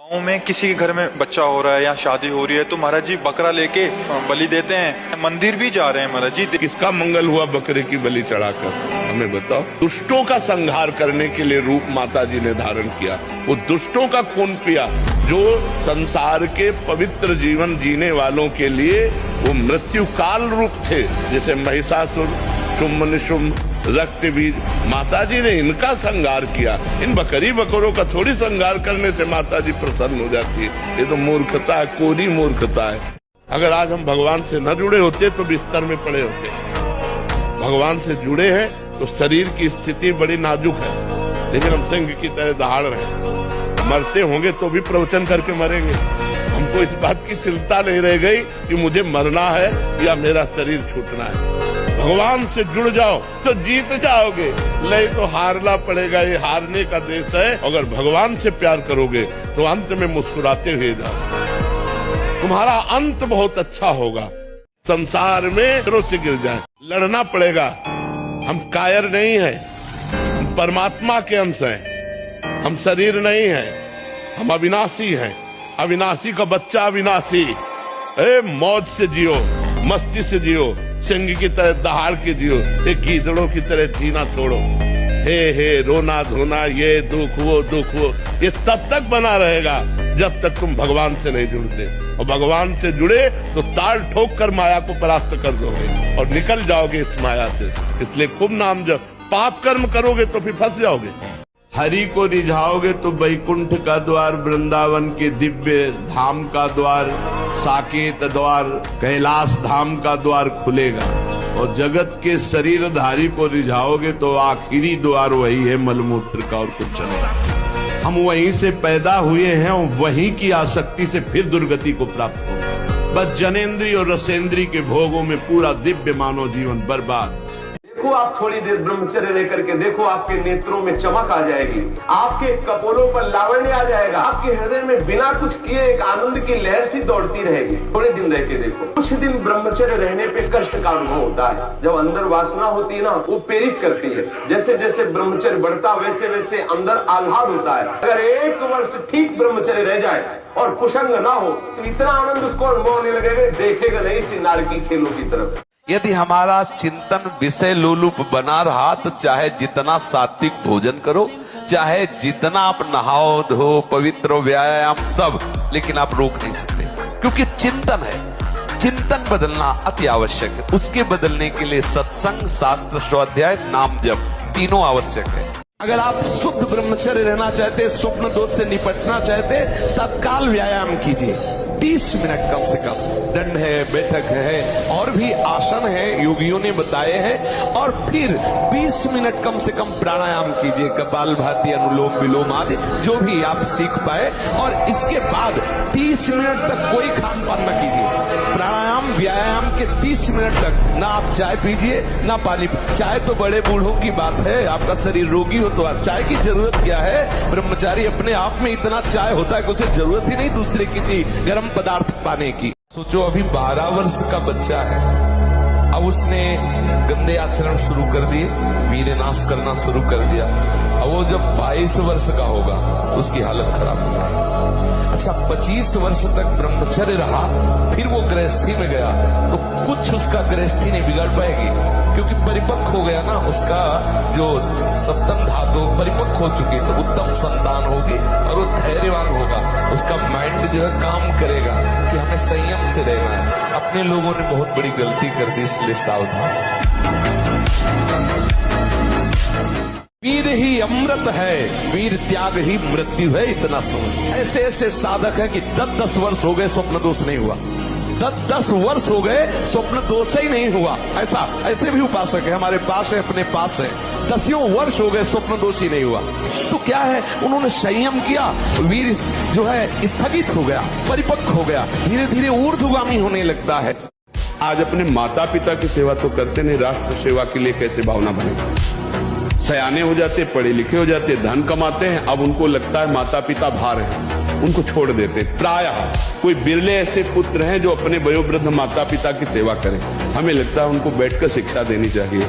गाँव में किसी के घर में बच्चा हो रहा है या शादी हो रही है तो महाराज जी बकरा लेके बलि देते हैं, मंदिर भी जा रहे हैं महाराज जी। किसका मंगल हुआ बकरे की बलि चढ़ाकर? हमें बताओ। दुष्टों का संहार करने के लिए रूप माता जी ने धारण किया, वो दुष्टों का खून पिया जो संसार के पवित्र जीवन जीने वालों के लिए वो मृत्यु काल रूप थे, जैसे महिषासुर, शुम्भ निशुम्भ, रक्त बीज। माता जी ने इनका संहार किया, इन बकरी बकरों का थोड़ी संहार करने से माता जी प्रसन्न हो जाती है। ये तो मूर्खता है, कोरी मूर्खता है। अगर आज हम भगवान से न जुड़े होते तो बिस्तर में पड़े होते। भगवान से जुड़े हैं तो शरीर की स्थिति बड़ी नाजुक है, लेकिन हम सिंह की तरह दहाड़ रहे। मरते होंगे तो भी प्रवचन करके मरेंगे। हमको इस बात की चिंता नहीं रह गई कि मुझे मरना है या मेरा शरीर छूटना है। भगवान से जुड़ जाओ तो जीत जाओगे, नहीं तो हारना पड़ेगा। ये हारने का देश है। अगर भगवान से प्यार करोगे तो अंत में मुस्कुराते हुए जाओ, तुम्हारा अंत बहुत अच्छा होगा। संसार में फिरों से गिर जाए, लड़ना पड़ेगा। हम कायर नहीं हैं, हम परमात्मा के अंश हैं, हम शरीर नहीं हैं, हम अविनाशी हैं। अविनाशी का बच्चा अविनाशी। मौज से जियो, मस्ती से जियो, सिंह की तरह दहाड़ के जियो, एक गीदड़ों की तरह जीना छोड़ो। हे रोना धोना, ये दुख वो, ये तब तक बना रहेगा जब तक तुम भगवान से नहीं जुड़ते। और भगवान से जुड़े तो ताल ठोक कर माया को परास्त कर दोगे और निकल जाओगे इस माया से। इसलिए खूब नाम जप। पाप कर्म करोगे तो फिर फंस जाओगे। हरि को रिझाओगे तो वैकुंठ का द्वार, वृंदावन के दिव्य धाम का द्वार, साकेत द्वार, कैलाश धाम का द्वार खुलेगा। और जगत के शरीरधारी को रिझाओगे तो आखिरी द्वार वही है मलमूत्र का, और कुछ नहीं। हम वहीं से पैदा हुए हैं और वहीं की आसक्ति से फिर दुर्गति को प्राप्त होगा। बस जनेन्द्रीय और रसेंद्रीय के भोगों में पूरा दिव्य मानव जीवन बर्बाद। देखो, आप थोड़ी देर ब्रह्मचर्य लेकर के देखो, आपके नेत्रों में चमक आ जाएगी, आपके कपोलों पर लावण्य आ जाएगा, आपके हृदय में बिना कुछ किए एक आनंद की लहर सी दौड़ती रहेगी। थोड़े दिन रह के देखो। कुछ दिन ब्रह्मचर्य रहने पे कष्ट का अनुभव होता है। जब अंदर वासना होती है ना, वो प्रेरित करती है। जैसे जैसे ब्रह्मचर्य बढ़ता वैसे वैसे अंदर आह्लाद होता है। अगर 1 वर्ष ठीक ब्रह्मचर्य रह जाए और कुसंग ना हो तो इतना आनंद उसको अनुभव होने लगेगा, देखेगा नहीं इसी नारकी खेलों की तरफ। यदि हमारा चिंतन विषय लोलुप बना रहा तो चाहे जितना सात्विक भोजन करो, चाहे जितना आप नहाओ धो पवित्र व्यायाम सब, लेकिन आप रोक नहीं सकते, क्योंकि चिंतन है। चिंतन बदलना अति आवश्यक है। उसके बदलने के लिए सत्संग, शास्त्र स्वाध्याय, नाम जप तीनों आवश्यक है। अगर आप शुद्ध ब्रह्मचर्य रहना चाहते, स्वप्न दोष से निपटना चाहते, तत्काल व्यायाम कीजिए। 30 मिनट कम से कम। दंड है, बैठक है, और भी आसन है योगियों ने बताए हैं। और फिर 20 मिनट कम से कम प्राणायाम कीजिए, कपालभाति, अनुलोम विलोम आदि जो भी आप सीख पाए। और इसके बाद 30 मिनट तक कोई खान पान न कीजिए। प्राणायाम व्यायाम के 30 मिनट तक ना आप चाय पीजिए ना पानी। चाय तो बड़े बूढ़ों की बात है, आपका शरीर रोगी हो तो चाय की जरूरत क्या है। ब्रह्मचारी अपने आप में इतना चाय होता है कि उसे जरूरत ही नहीं दूसरे किसी गर्म पदार्थ पाने की। सोचो, अभी 12 वर्ष का बच्चा है, अब उसने गंदे आचरण शुरू कर दिए, वीरनाश करना शुरू कर दिया। अब वो जब 22 वर्ष का होगा तो उसकी हालत खराब हो जाएगी। अच्छा, 25 वर्ष तक ब्रह्मचर्य रहा, फिर वो गृहस्थी में गया तो कुछ उसका गृहस्थी नहीं बिगाड़ पाएगी, क्योंकि परिपक्व हो गया ना, उसका जो सप्तम धातु परिपक्व हो चुकी, तो उत्तम संतान होगी और वो धैर्यवान होगा। उसका माइंड जो है काम करेगा कि हमें संयम से रहना है। अपने लोगों ने बहुत बड़ी गलती कर दी, इसलिए सावधान। वीर ही अमृत है, वीर त्याग ही मृत्यु है, इतना समझ। ऐसे ऐसे साधक है कि 10-10 वर्ष हो गए स्वप्न दोष नहीं हुआ, 10-10 वर्ष हो गए स्वप्न दोष ही नहीं हुआ। ऐसे भी उपासक है हमारे पास है, अपने पास है, 10 वर्ष हो गए स्वप्न दोष ही नहीं हुआ। तो क्या है, उन्होंने संयम किया, वीर जो है स्थगित हो गया, परिपक्व हो गया, धीरे धीरे ऊर्ध्वगामी होने लगता है। आज अपने माता पिता की सेवा तो करते नहीं, राष्ट्र सेवा के लिए कैसे भावना बनेगी। सयाने हो जाते, पढ़े लिखे हो जाते, धन कमाते हैं, अब उनको लगता है माता पिता भार हैं, उनको छोड़ देते। प्रायः कोई बिरले ऐसे पुत्र हैं जो अपने वयोवृद्ध माता पिता की सेवा करें। हमें लगता है उनको बैठकर शिक्षा देनी चाहिए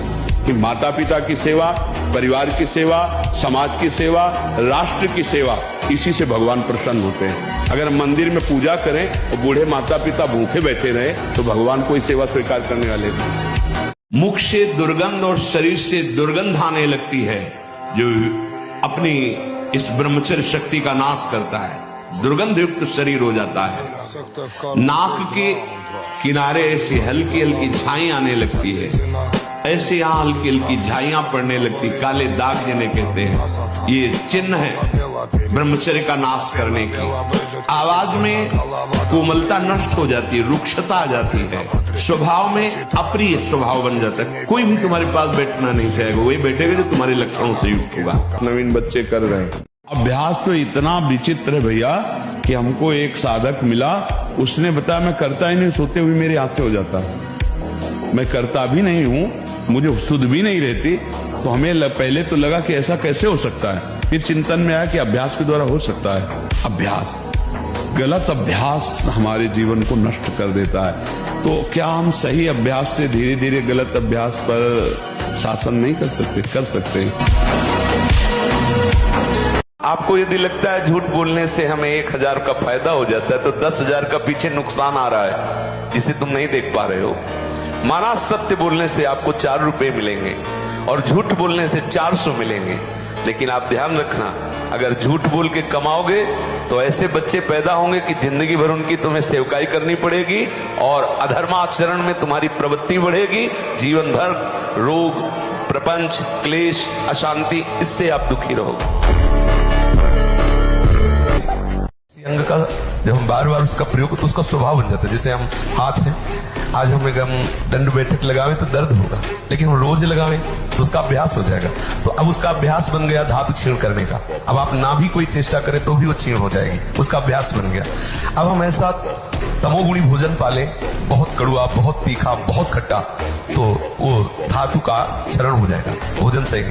कि माता पिता की सेवा, परिवार की सेवा, समाज की सेवा, राष्ट्र की सेवा, इसी से भगवान प्रसन्न होते हैं। अगर मंदिर में पूजा करें और बूढ़े माता पिता भूखे बैठे रहे तो भगवान कोई सेवा स्वीकार करने वाले नहीं। मुख से दुर्गंध और शरीर से दुर्गंध आने लगती है जो अपनी इस ब्रह्मचर्य शक्ति का नाश करता है। दुर्गंध युक्त शरीर हो जाता है। नाक के किनारे ऐसी हल्की हल्की झाई आने लगती है। ऐसे यहाँ हल्की हल्की झाइयां पड़ने लगती, काले दाग जिन्हें कहते हैं, ये चिन्ह है ब्रह्मचर्य का नाश करने की। आवाज में कोमलता नष्ट हो जाती है, रुक्षता आ जाती है, स्वभाव में अप्रिय स्वभाव बन जाता है। कोई भी तुम्हारे पास बैठना नहीं चाहेगा, वही बैठेगा जो तुम्हारे लक्षणों से युक्त होगा। नवीन बच्चे कर रहे हैं। अभ्यास तो इतना विचित्र है भैया कि हमको एक साधक मिला, उसने बताया मैं करता ही नहीं, सोते हुए मेरे हाथ से हो जाता। मैं करता भी नहीं हूं, मुझे सुध भी नहीं रहती, तो हमें पहले तो लगा कि ऐसा कैसे हो सकता है। फिर चिंतन में आया कि अभ्यास के द्वारा हो सकता है। अभ्यास, गलत अभ्यास हमारे जीवन को नष्ट कर देता है। तो क्या हम सही अभ्यास से धीरे धीरे गलत अभ्यास पर शासन नहीं कर सकते? कर सकते हैं। आपको यदि लगता है झूठ बोलने से हमें 1000 का फायदा हो जाता है, तो 10,000 का पीछे नुकसान आ रहा है जिसे तुम नहीं देख पा रहे हो। माना सत्य बोलने से आपको 4 रुपए मिलेंगे और झूठ बोलने से 400 मिलेंगे। लेकिन आप ध्यान रखना, अगर झूठ बोल के कमाओगे तो ऐसे बच्चे पैदा होंगे कि जिंदगी भर उनकी तुम्हें सेवकाई करनी पड़ेगी और अधर्माचरण में तुम्हारी प्रवृत्ति बढ़ेगी। जीवन भर रोग, प्रपंच, क्लेश, अशांति, इससे आप दुखी रहोगे। अंग का जब हम बार बार उसका प्रयोग तो उसका स्वभाव बन जाता है। जैसे हम हाथ है, आज हम दंड बैठक लगावे तो दर्द होगा, लेकिन हम रोज लगावे तो उसका अभ्यास हो जाएगा। तो अब उसका अभ्यास बन गया धातु क्षीण करने का। अब आप ना भी कोई चेष्टा करें तो भी वो क्षीण हो जाएगी, उसका अभ्यास बन गया। अब हम ऐसा तमोगुणी भोजन पाले, बहुत कड़ुआ, बहुत तीखा, बहुत खट्टा, तो वो धातु का क्षरण हो जाएगा, भोजन से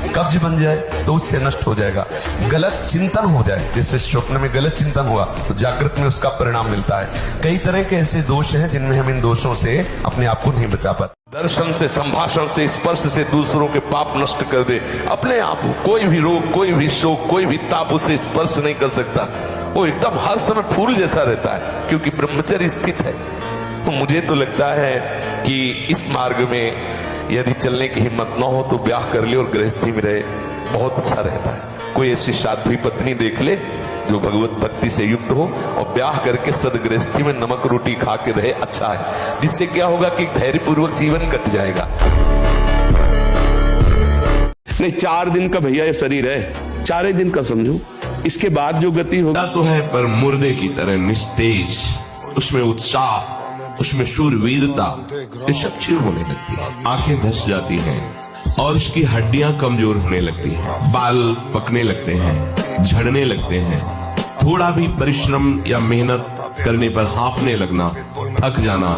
कब्ज बन जाए तो उससे नष्ट हो जाएगा। गलत चिंतन हो जाए, जैसे स्वप्न में गलत चिंतन हुआ तो जागृत में उसका परिणाम मिलता है। कई तरह के ऐसे दोष हैं जिनमें हम इन दोषों से अपने आप को नहीं बचा पाते। दर्शन से, संभाषण से, स्पर्श से दूसरों के पाप नष्ट कर दे अपने आप। कोई भी रोग, कोई भी शोक, कोई भी ताप उसे स्पर्श नहीं कर सकता। वो एकदम हर समय फूल जैसा रहता है क्योंकि ब्रह्मचर्य स्थित है। तो मुझे तो लगता है कि इस मार्ग में यदि चलने की हिम्मत न हो तो ब्याह कर ले और गृहस्थी में रहे, बहुत अच्छा रहता है। कोई ऐसी साध्वी पत्नी देख ले जो भगवत भक्ति से युक्त हो और ब्याह करके सदगृहस्थी में नमक रोटी खा के रहे, अच्छा है। जिससे क्या होगा कि धैर्यपूर्वक जीवन कट जाएगा। नहीं, 4 दिन का भैया ये शरीर है, 4 दिन का समझो, इसके बाद जो गति होगा तो है पर मुर्दे की तरह निस्तेज, उसमें उत्साह, उसमें शूरवीरता, ये सब क्षीण होने लगती है। आंखें धस जाती हैं और उसकी हड्डियां कमजोर होने लगती हैं, बाल पकने लगते हैं, झड़ने लगते हैं। थोड़ा भी परिश्रम या मेहनत करने पर हांफने लगना, थक जाना,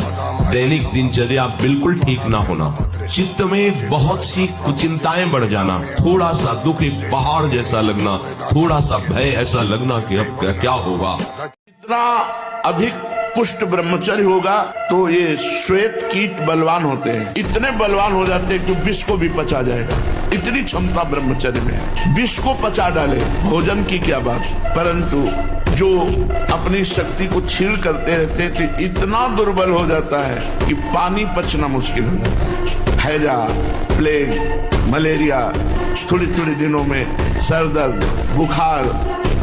दैनिक दिनचर्या बिल्कुल ठीक ना होना, चित्त में बहुत सी कुचिंताएं बढ़ जाना, थोड़ा सा दुख एक पहाड़ जैसा लगना, थोड़ा सा भय ऐसा लगना कि अब क्या होगा। इतना अधिक पुष्ट ब्रह्मचर्य होगा तो ये श्वेत कीट बलवान होते हैं, इतने बलवान हो जाते हैं कि विष को भी पचा जाएगा। इतनी क्षमता ब्रह्मचर्य में है, विष को पचा डाले, भोजन की क्या बात। परंतु जो अपनी शक्ति को छीण करते रहते हैं तो इतना दुर्बल हो जाता है कि पानी पचना मुश्किल हो जाता है। हैजा, प्लेग, मलेरिया, थोड़ी थोड़ी दिनों में सर दर्द, बुखार,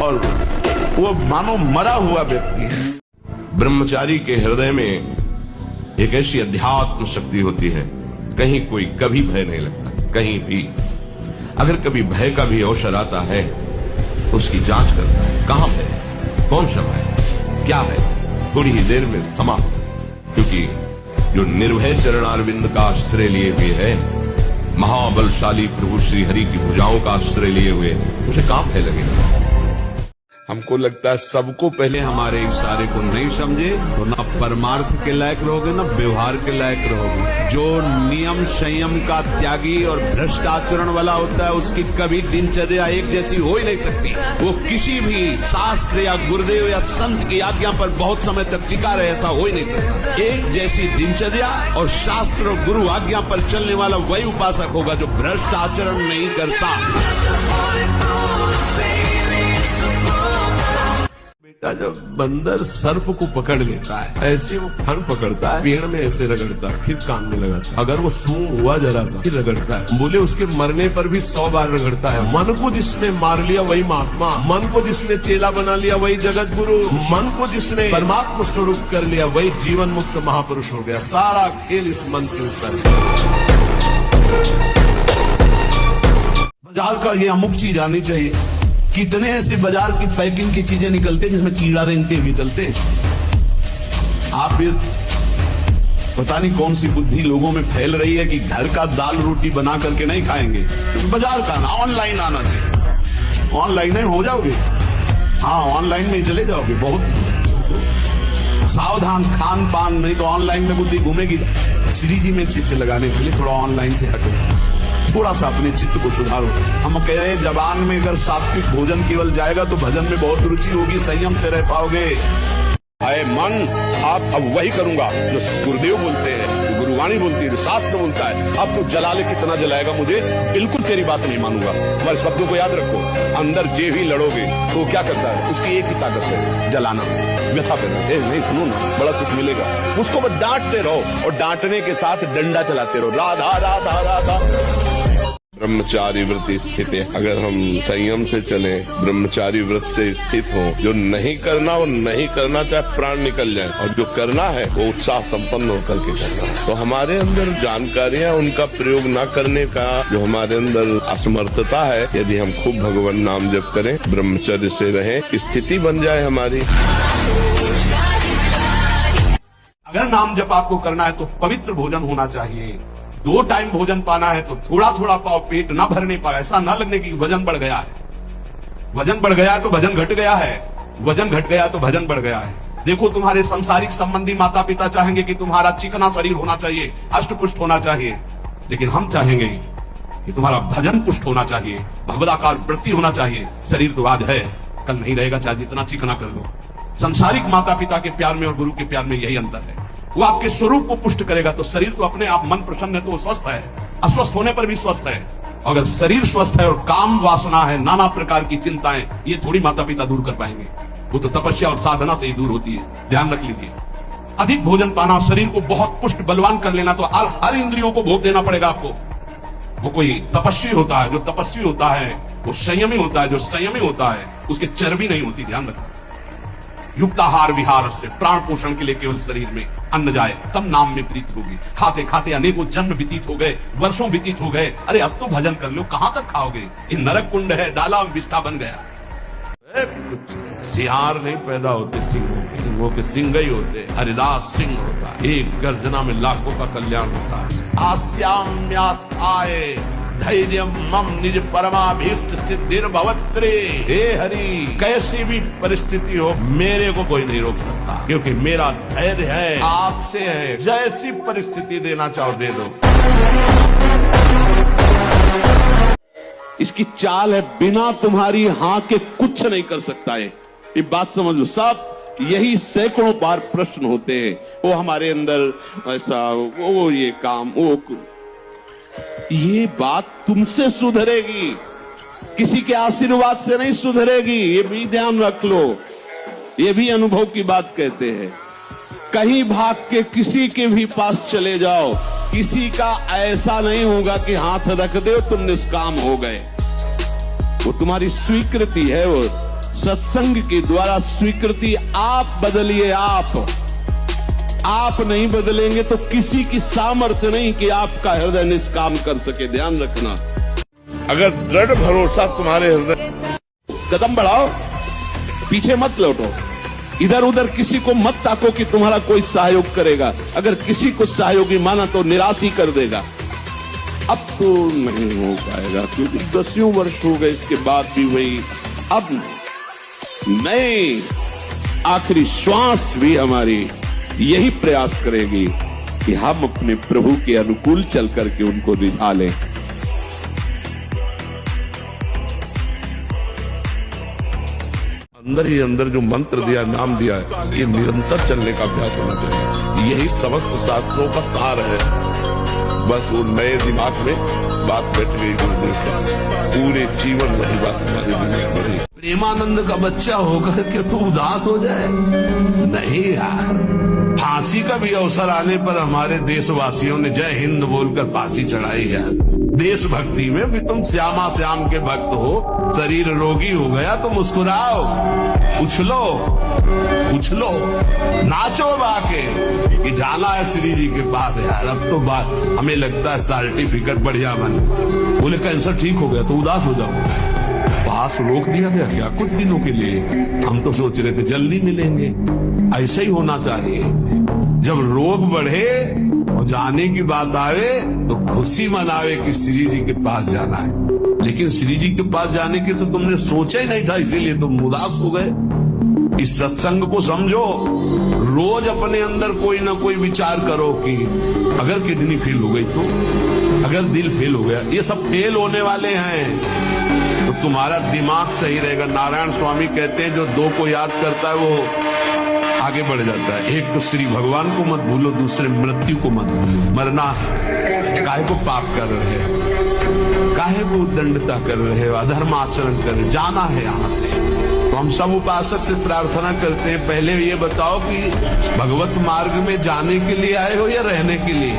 और वो मानो मरा हुआ व्यक्ति है। ब्रह्मचारी के हृदय में एक ऐसी अध्यात्म शक्ति होती है, कहीं कोई कभी भय नहीं लगता, कहीं भी। अगर कभी भय का भी अवसर आता है तो उसकी जांच करता है, कहां भय है, कौन सा भय है, क्या है, थोड़ी ही देर में समाप्त। क्योंकि जो निर्भय चरणारविंद का आश्रय लिए हुए है, महाबलशाली प्रभु श्री हरि की भुजाओं का आश्रय लिए हुए, उसे कहां भय लगेगा। हमको लगता है सबको पहले हमारे इशारे को नहीं समझे तो ना परमार्थ के लायक रहोगे ना व्यवहार के लायक रहोगे। जो नियम संयम का त्यागी और भ्रष्ट आचरण वाला होता है उसकी कभी दिनचर्या एक जैसी हो ही नहीं सकती। वो किसी भी शास्त्र या गुरुदेव या संत की आज्ञा पर बहुत समय तक टिका रहे, ऐसा हो ही नहीं सकता। एक जैसी दिनचर्या और शास्त्र और गुरु आज्ञा पर चलने वाला वही उपासक होगा जो भ्रष्ट आचरण नहीं करता। जब बंदर सर्प को पकड़ लेता है ऐसे वो फन पकड़ता है, पेड़ में ऐसे रगड़ता है, फिर कान में लगाता है। अगर वो सूंघ हुआ जरा सा फिर रगड़ता है। बोले उसके मरने पर भी 100 बार रगड़ता है। मन को जिसने मार लिया वही महात्मा, मन को जिसने चेला बना लिया वही जगत गुरु, मन को जिसने परमात्मा स्वरूप कर लिया वही जीवन मुक्त महापुरुष हो गया। सारा खेल इस मन के ऊपर। बाजार का ये अमुक चीज आनी चाहिए। कितने ऐसे बाजार की पैकिंग की चीजें निकलते जिसमें कीड़ा रेंगते भी चलते। आप फिर पता नहीं कौन सी बुद्धि लोगों में फैल रही है कि घर का दाल रोटी बना करके नहीं खाएंगे, तो बाजार का ना ऑनलाइन आना चाहिए। ऑनलाइन हो जाओगे, हाँ ऑनलाइन में चले जाओगे। बहुत सावधान, खान पान नहीं तो ऑनलाइन में बुद्धि घूमेगी। श्री जी में चित्त लगाने के लिए थोड़ा ऑनलाइन से हटो, थोड़ा सा अपने चित्त को सुधारो। हम कह रहे हैं जबान में अगर सात्विक भोजन केवल जाएगा तो भजन में बहुत रुचि होगी, संयम से रह पाओगे। है मन, आप अब वही करूंगा जो गुरुदेव बोलते हैं, जो गुरुवाणी बोलती है, जो शास्त्र बोलता है। आपको जला ले कितना जलाएगा मुझे, बिल्कुल तेरी बात नहीं मानूंगा। हमारे शब्दों को याद रखो। अंदर जे भी लड़ोगे तो वो क्या करता है, उसकी एक ही ताकत है, जलाना, व्यथा करना। नहीं सुनो ना, बड़ा कुछ मिलेगा। उसको बस डांटते रहो और डांटने के साथ डंडा चलाते रहो। राधा राधा राधा। ब्रह्मचारी व्रत स्थित है। अगर हम संयम से चले, ब्रह्मचारी व्रत से स्थित हो, जो नहीं करना वो नहीं करना, चाहे प्राण निकल जाए, और जो करना है वो उत्साह संपन्न होकर के करना है। तो हमारे अंदर जानकारियां उनका प्रयोग न करने का जो हमारे अंदर असमर्थता है, यदि हम खूब भगवान नाम जप करें, ब्रह्मचर्य से रहें, स्थिति बन जाए हमारी। अगर नाम जप आपको करना है तो पवित्र भोजन होना चाहिए। 2 टाइम भोजन पाना है तो थोड़ा थोड़ा पाओ, पेट ना भरने पाए, ऐसा ना लगने की वजन बढ़ गया है। वजन बढ़ गया तो भजन घट गया है, वजन घट गया तो भजन बढ़ गया है। देखो तुम्हारे संसारिक संबंधी माता पिता चाहेंगे कि तुम्हारा चिकना शरीर होना चाहिए, अष्टपुष्ट होना चाहिए, लेकिन हम चाहेंगे कि तुम्हारा भजन पुष्ट होना चाहिए, भगवदाकार वृत्ति होना चाहिए। शरीर तो आज है, कल नहीं रहेगा, चाहे जितना चिकना कर लो। संसारिक माता पिता के प्यार में और गुरु के प्यार में यही अंतर है। वो आपके स्वरूप को पुष्ट करेगा तो शरीर तो अपने आप, मन प्रसन्न है तो वो स्वस्थ है, अस्वस्थ होने पर भी स्वस्थ है। अगर शरीर स्वस्थ है और काम वासना है, नाना प्रकार की चिंताएं, ये थोड़ी माता पिता दूर कर पाएंगे। वो तो तपस्या और साधना से ही दूर होती है, ध्यान रख लीजिए। अधिक भोजन पाना, शरीर को बहुत पुष्ट बलवान कर लेना, तो हर इंद्रियों को भोग देना पड़ेगा आपको। वो कोई तपस्वी होता है, जो तपस्वी होता है वो संयमी होता है, जो संयमी होता है उसके चर्बी नहीं होती, ध्यान रखना। युक्ताहार विहार से प्राण पोषण के लिए केवल शरीर में अन्न जाए तब नाम में प्रीति होगी। खाते खाते अनेकों जन्म व्यतीत हो गए, वर्षों व्यतीत हो गए, अरे अब तो भजन कर लो, कहां तक खाओगे? ये नरक कुंड है, डाला विष्ठा बन गया। सिहार नहीं पैदा होते सिंहों के सिंह ही होते। हरिदास सिंह होता है, एक गर्जना में लाखों का कल्याण होता है। आस्याम्यास्थाये धैर्यम मम निज परमाभीष्ट सिद्धिर्भवत्रे। हे हरि, कैसी भी परिस्थिति हो मेरे को कोई नहीं रोक सकता, क्योंकि मेरा धैर्य है, आपसे है। जैसी परिस्थिति देना चाहो दे दो। इसकी चाल है, बिना तुम्हारी हाँ के कुछ नहीं कर सकता है। ये बात समझ लो। सब यही सैकड़ों बार प्रश्न होते हैं, वो हमारे अंदर ऐसा, वो ये काम, वो ये बात तुमसे सुधरेगी, किसी के आशीर्वाद से नहीं सुधरेगी। ये भी ध्यान रख लो, ये भी अनुभव की बात कहते हैं। कहीं भाग के किसी के भी पास चले जाओ, किसी का ऐसा नहीं होगा कि हाथ रख दे तुम निष्काम हो गए। वो तुम्हारी स्वीकृति है, वो सत्संग के द्वारा स्वीकृति। आप बदलिए, आप नहीं बदलेंगे तो किसी की सामर्थ्य नहीं कि आपका हृदय निष्काम कर सके, ध्यान रखना। अगर दृढ़ भरोसा तुम्हारे हृदय, कदम बढ़ाओ, पीछे मत लौटो, इधर उधर किसी को मत ताको कि तुम्हारा कोई सहयोग करेगा। अगर किसी को सहयोगी माना तो निराश ही कर देगा। अब तो नहीं हो पाएगा, क्योंकि 10 वर्ष हो गए, इसके बाद भी वही। अब नहीं, नहीं, आखिरी श्वास भी हमारी यही प्रयास करेगी कि हम अपने प्रभु के अनुकूल चल करके उनको रिझा लें। अंदर ही अंदर जो मंत्र दिया, नाम दिया है, ये निरंतर चलने का अभ्यास होना चाहिए। यही समस्त शास्त्रों का सार है। बस वो नए दिमाग में बात बैठ गई गुरुदेव का, पूरे जीवन वही बात हमारे दिमाग में रही। प्रेमानंद का बच्चा होकर के तो उदास हो जाए? नहीं यार, फांसी का भी अवसर आने पर हमारे देशवासियों ने जय हिंद बोलकर फांसी चढ़ाई है। देशभक्ति में भी तुम श्यामा श्याम के भक्त हो, शरीर रोगी हो गया तो मुस्कुराओ, उछलो उछलो, नाचो बाके कि जाना है श्री जी के पास यार। अब तो बात हमें लगता है सर्टिफिकेट बढ़िया बने। बोले कैंसर ठीक हो गया तो उदास हो जाओ, पास रोक दिया गया क्या कुछ दिनों के लिए? हम तो सोच रहे थे जल्दी मिलेंगे। ऐसा ही होना चाहिए। जब रोग बढ़े और जाने की बात आवे तो खुशी मनावे कि श्री जी के पास जाना है। लेकिन श्री जी के पास जाने की तो तुमने सोचा ही नहीं था, इसीलिए तुम उदास हो गए। इस सत्संग को समझो। रोज अपने अंदर कोई ना कोई विचार करो कि अगर किडनी फेल हो गई तो, अगर दिल फेल हो गया, ये सब फेल होने वाले हैं तो तुम्हारा दिमाग सही रहेगा। नारायण स्वामी कहते हैं जो दो को याद करता है वो आगे बढ़ जाता है। एक तो श्री भगवान को मत भूलो, दूसरे मृत्यु को मत भूलो। मरना काहे को पाप कर रहे हैं, काहे को उद्दंडता कर रहे हो, अधर्म आचरण कर रहे, जाना है यहाँ से। तो हम सब उपासक से प्रार्थना करते हैं, पहले ये बताओ कि भगवत मार्ग में जाने के लिए आए हो या रहने के लिए?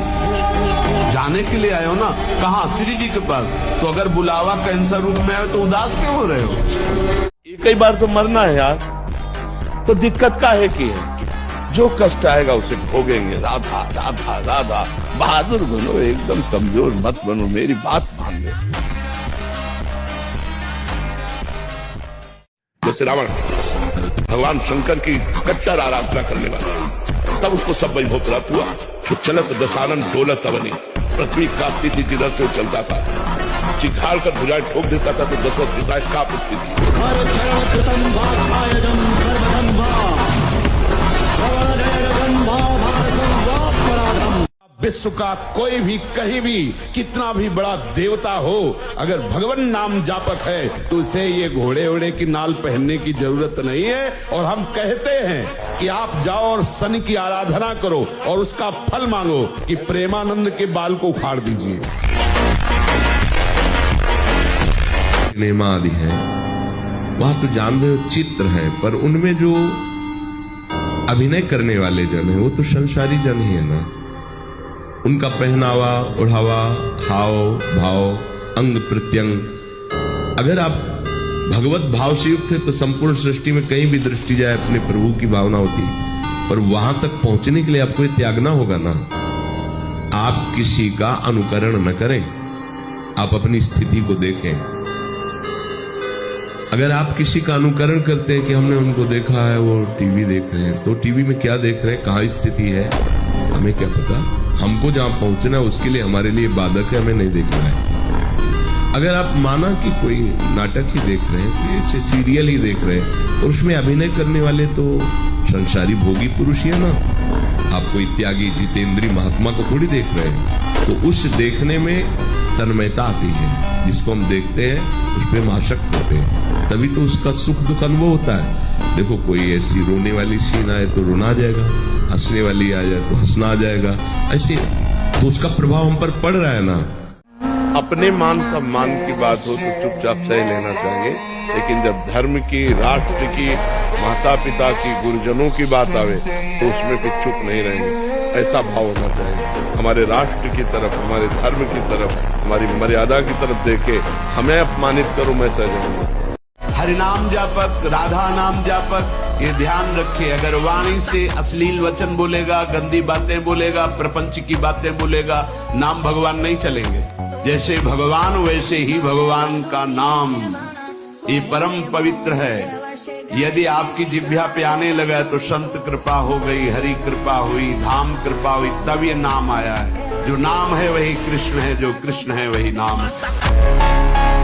जाने के लिए आए हो ना। कहाँ? श्री जी के पास। तो अगर बुलावा कैंसर रूप में आए तो उदास क्यों हो रहे हो? कई बार तो मरना है यार, तो दिक्कत काहे की है? जो कष्ट आएगा उसे भोगेंगे। राधा राधा राधा, बहादुर बनो, एकदम कमजोर मत बनो, मेरी बात मान लो। जैसे रावण भगवान शंकर की कट्टर आराधना करने वाला, तब उसको सब वैभव प्राप्त हुआ। तो चलत दशानन डोलत अवनी, पृथ्वी कांपती थी जिधर से वो चलता था। चिखाड़ कर भुजाएं ठोक देता था तो दसों दिशाएं कांप उठती थी। विश्व का कोई भी कहीं भी कितना भी बड़ा देवता हो, अगर भगवान नाम जापक है तो उसे ये घोड़े ओड़े की नाल पहनने की जरूरत नहीं है। और हम कहते हैं कि आप जाओ और शनि की आराधना करो और उसका फल मांगो कि प्रेमानंद के बाल को उखाड़ दीजिए। सिनेमा आदि है, वहां तो जान रहे हो चित्र है, पर उनमें जो अभिनय करने वाले जन है वो तो संसारी जन ही है ना। उनका पहनावा, ओढ़ावा, हाव भाव, अंग प्रत्यंग, अगर आप भगवत भाव से युक्त है तो संपूर्ण सृष्टि में कहीं भी दृष्टि जाए अपने प्रभु की भावना होती है। पर वहां तक पहुंचने के लिए आपको ये त्यागना होगा ना। आप किसी का अनुकरण न करें, आप अपनी स्थिति को देखें। अगर आप किसी का अनुकरण करते हैं कि हमने उनको देखा है, वो टीवी देख रहे हैं, तो टीवी में क्या देख रहे हैं, कहाँ स्थिति है, हमें क्या पता। हमको जहां पहुंचना है उसके लिए हमारे लिए बाधक है, हमें नहीं देखना है। अगर आप माना कि कोई नाटक ही देख रहे हैं, ऐसे सीरियल ही देख रहे हैं, तो उसमें अभिनय करने वाले तो संसारी भोगी पुरुष ही है ना। आप कोई त्यागी जितेंद्री महात्मा को थोड़ी देख रहे हैं। तो उस देखने में तन्मयता आती है, जिसको हम देखते हैं उस पर हम आसक्त होते हैं, तभी तो उसका सुख दुख अनुभव होता है। देखो कोई ऐसी रोने वाली सीन आए तो रोना आ जाएगा, हंसने वाली आ जाए तो हंसना आ जाएगा, ऐसे तो उसका प्रभाव हम पर पड़ रहा है ना। अपने मान सम्मान की बात हो तो चुपचाप सह लेना चाहिए, लेकिन जब धर्म की, राष्ट्र की, माता पिता की, गुरुजनों की बात आवे तो उसमें भी चुप नहीं रहेंगे। ऐसा भाव होना चाहिए, हमारे राष्ट्र की तरफ, हमारे धर्म की तरफ, हमारी मर्यादा की तरफ देखे, हमें अपमानित करो मैं सह जाऊंगा। हरिनाम जापक, राधा नाम जापक, ये ध्यान रखे। अगर वाणी से अश्लील वचन बोलेगा, गंदी बातें बोलेगा, प्रपंच की बातें बोलेगा, नाम भगवान नहीं चलेंगे। जैसे भगवान वैसे ही भगवान का नाम, ये परम पवित्र है। यदि आपकी जिह्वा पे आने लगा तो संत कृपा हो गई, हरि कृपा हुई, धाम कृपा हुई, तब ये नाम आया है। जो नाम है वही कृष्ण है, जो कृष्ण है वही नाम है।